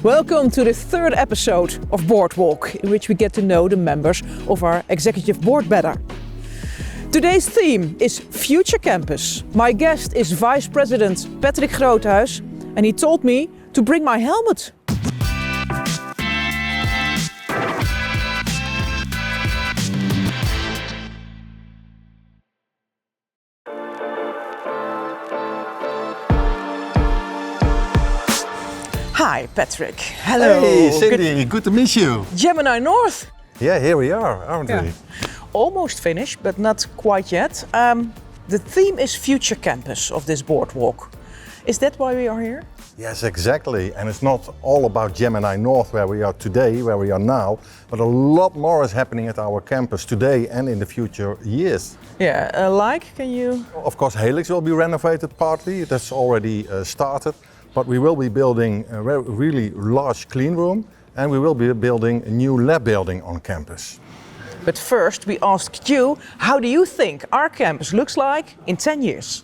Welcome to the third episode of Boardwalk, in which we get to know the members of our executive board better. Today's theme is Future Campus. My guest is Vice President Patrick Groothuis, and he told me to bring my helmet. Hi, Patrick. Hello. Hey, Cindy. Good to meet you. Gemini North. Yeah, here we are, aren't we? Almost finished, but not quite yet. The theme is Future Campus of this Boardwalk. Is that why we are here? Yes, exactly. And it's not all about Gemini North, where we are today, where we are now, but a lot more is happening at our campus today and in the future years. Yeah, can you? Of course, Helix will be renovated partly. That's already started. But we will be building a really large clean room, and we will be building a new lab building on campus. But first we asked you, how do you think our campus looks like in 10 years?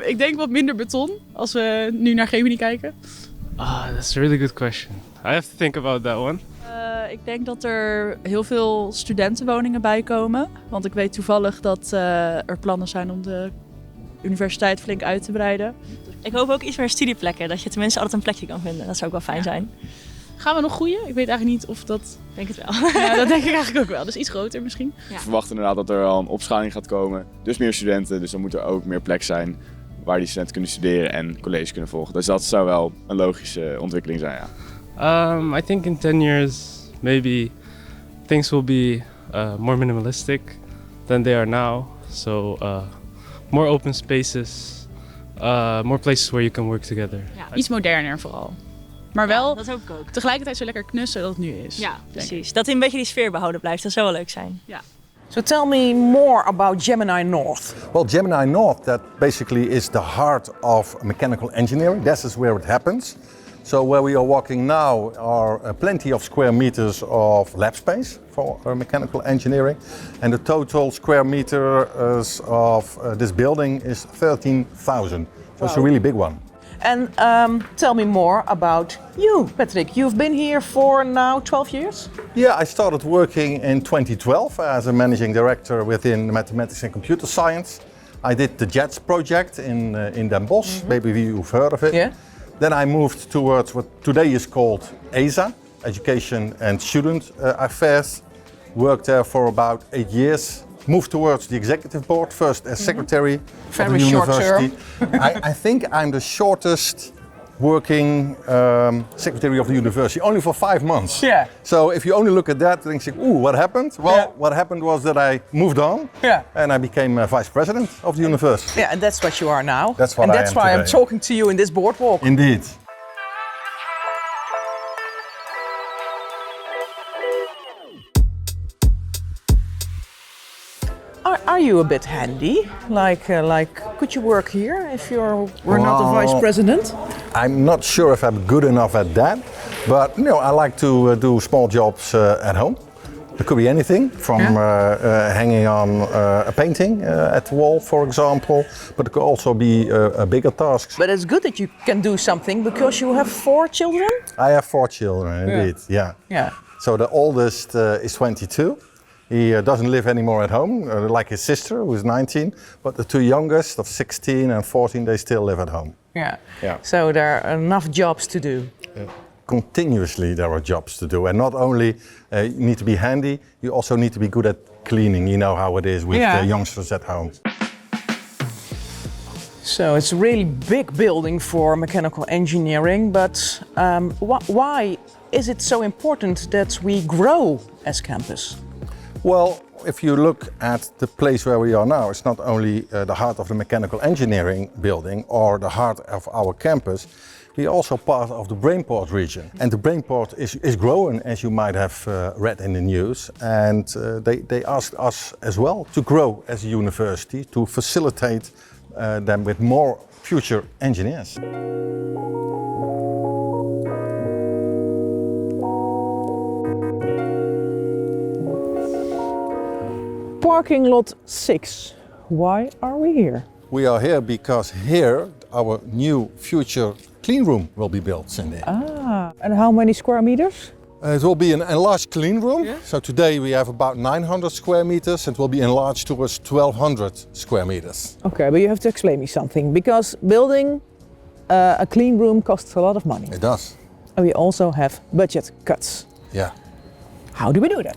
Ik denk wat minder beton als we nu naar Gemini kijken. That's a really good question. I have to think about that one. Ik denk dat er heel veel studentenwoningen bij komen. Want ik weet toevallig dat er plannen zijn om de universiteit flink uit te breiden. Ik hoop ook iets meer studieplekken, dat je tenminste altijd een plekje kan vinden. Dat zou ook wel fijn zijn. Gaan we nog groeien? Ik weet eigenlijk niet of dat... Ik denk het wel. Ja, dat denk ik eigenlijk ook wel. Dus iets groter misschien. Ja. We verwachten inderdaad dat er al een opschaling gaat komen. Dus meer studenten, dus dan moet er ook meer plek zijn waar die studenten kunnen studeren en college kunnen volgen. Dus dat zou wel een logische ontwikkeling zijn, ja. I think in 10 years, maybe things will be more minimalistic than they are now. So more open spaces, more places where you can work together. Ja, iets moderner vooral. Maar wel Dat hoop ik ook. tegelijkertijd zo lekker knussen dat het nu is. Ja, precies. Dat hij een beetje die sfeer behouden blijft, dat zou wel leuk zijn. Ja. So tell me more about Gemini North. Well, Gemini North, that basically is the heart of mechanical engineering. That is where it happens. So where we are walking now are plenty of square meters of lab space for mechanical engineering. And the total square meters of this building is 13,000. So it's a really big one. And tell me more about you, Patrick. You've been here for now 12 years? Yeah, I started working in 2012 as a managing director within mathematics and computer science. I did the JETS project in Den Bosch. Maybe you've heard of it. Yeah. Then I moved towards what today is called ESA, Education and Student Affairs. Worked there for about 8 years. Moved towards the executive board, first as secretary of the university. I think I'm the shortest working secretary of the university, only for 5 months. Yeah. So if you only look at that, then you think, ooh, what happened? Well, what happened was that I moved on, and I became vice president of the university. Yeah, and that's what you are now. That's what and I that's am why I'm today. talking to you in this Boardwalk. Indeed. Are you a bit handy? Could you work here if you were not a vice president? I'm not sure if I'm good enough at that, but I like to do small jobs at home. It could be anything from hanging on a painting at the wall, for example, but it could also be bigger tasks. But it's good that you can do something because you have 4 children? I have 4 children, indeed, yeah. So the oldest is 22. He doesn't live anymore at home, like his sister, who is 19, but the 2 youngest, of 16 and 14, they still live at home. Yeah. Yeah. So there are enough jobs to do. Continuously there are jobs to do, and not only you need to be handy, you also need to be good at cleaning. You know how it is with the youngsters at home. So it's a really big building for mechanical engineering, but why is it so important that we grow as campus? Well, if you look at the place where we are now, it's not only the heart of the mechanical engineering building or the heart of our campus, we are also part of the Brainport region. And the Brainport is growing, as you might have read in the news. And they asked us as well to grow as a university, to facilitate them with more future engineers. Parking lot 6. Why are we here? We are here because here our new future clean room will be built, Cindy. And how many square meters? It will be an enlarged clean room. Yeah. So today we have about 900 square meters. It will be enlarged towards 1200 square meters. Okay, but you have to explain me something, because building a clean room costs a lot of money. It does. And we also have budget cuts. Yeah. How do we do that?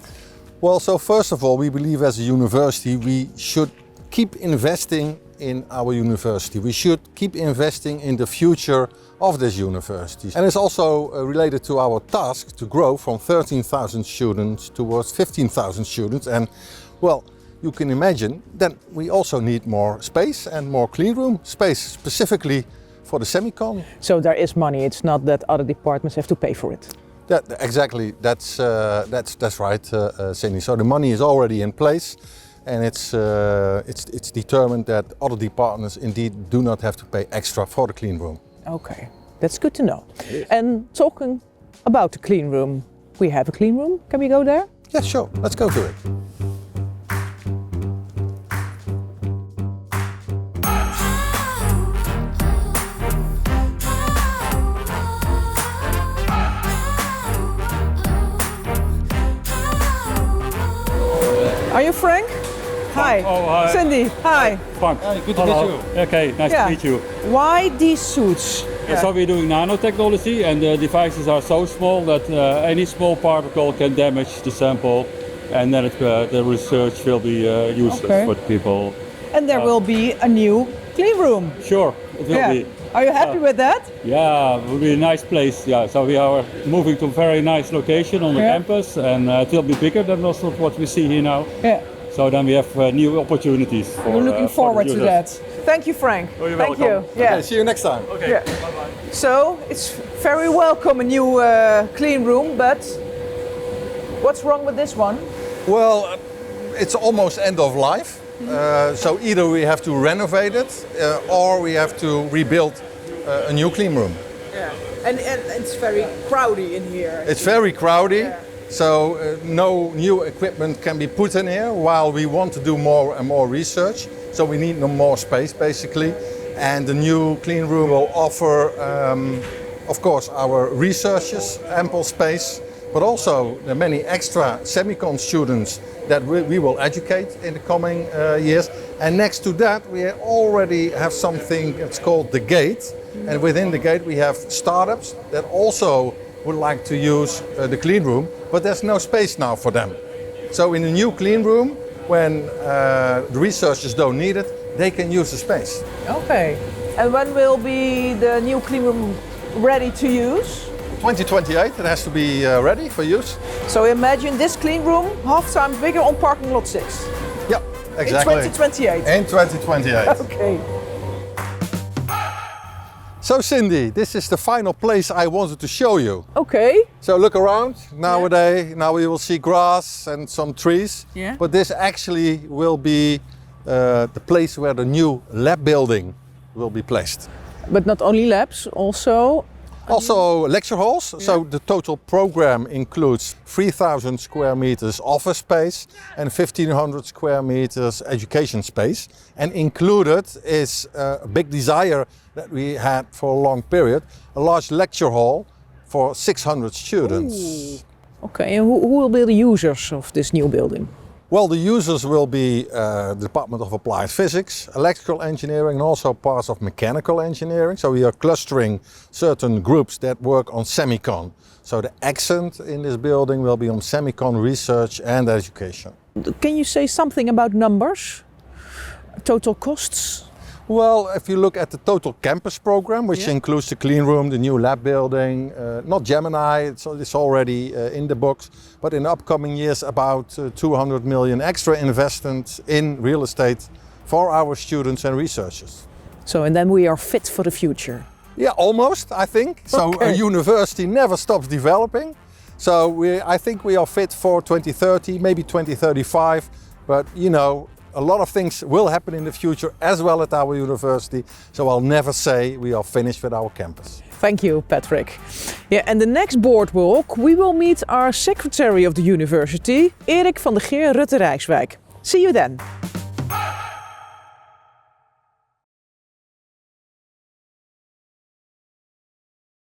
Well, so first of all, we believe as a university we should keep investing in our university. We should keep investing in the future of this university. And it's also related to our task to grow from 13,000 students towards 15,000 students. And well, you can imagine that we also need more space and more clean room space, specifically for the semicon. So there is money, it's not that other departments have to pay for it. Exactly, that's right, Cindy. So the money is already in place, and it's determined that other departments indeed do not have to pay extra for the clean room. Okay, that's good to know. And talking about the clean room, we have a clean room. Can we go there? Yeah, sure. Let's go to it. Are you Frank? Hi. Oh, hi. Cindy, hi. Frank. Good to meet you. Okay, nice to meet you. Why these suits? So we're doing nanotechnology, and the devices are so small that any small particle can damage the sample, and then the research will be useless for people. And there will be a new clean room. Sure, it will be. Are you happy with that? Yeah, it will be a nice place. Yeah, so we are moving to a very nice location on the campus, and it will be bigger than also what we see here now. Yeah. So then we have new opportunities. We're looking forward to that. Thank you, Frank. Oh, you're Thank welcome. you. Yeah. Okay, see you next time. Okay. Yeah. Bye-bye. So it's very welcome, a new clean room, but what's wrong with this one? Well, it's almost end of life. So either we have to renovate it or we have to rebuild a new clean room. Yeah. And it's very crowded in here. It's very crowded. Yeah. So no new equipment can be put in here while we want to do more and more research. So we need more space basically. And the new clean room will offer, of course, our researchers ample space, but also the many extra semicon students that we will educate in the coming years. And next to that, we already have something that's called the gate. And within the gate, we have startups that also would like to use the clean room, but there's no space now for them. So in the new clean room, when the researchers don't need it, they can use the space. Okay. And when will be the new clean room ready to use? 2028, it has to be ready for use. So imagine this clean room half times bigger on parking lot 6. Yeah, exactly. In 2028. In 2028. Okay. So Cindy, this is the final place I wanted to show you. Okay. So look around nowadays. Now we will see grass and some trees. Yeah. But this actually will be the place where the new lab building will be placed. But not only labs, also lecture halls. Yeah. So the total program includes 3,000 square meters office space and 1,500 square meters education space. And included is a big desire that we had for a long period, a large lecture hall for 600 students. Ooh. Okay, and who will be the users of this new building? Well, the users will be the Department of Applied Physics, Electrical Engineering, and also parts of Mechanical Engineering. So we are clustering certain groups that work on semicon. So the accent in this building will be on semicon research and education. Can you say something about numbers? Total costs? Well, if you look at the total campus program, which includes the clean room, the new lab building, not Gemini, it's already in the books, but in the upcoming years about 200 million extra investment in real estate for our students and researchers. So, and then we are fit for the future? Yeah, almost, I think. So a university never stops developing. So I think we are fit for 2030, maybe 2035, but you know, a lot of things will happen in the future as well at our university, so I'll never say we are finished with our campus. Thank you, Patrick. Yeah, and the next Boardwalk, we will meet our secretary of the university, Erik van der Geer Rutte Rijkswijk. See you then.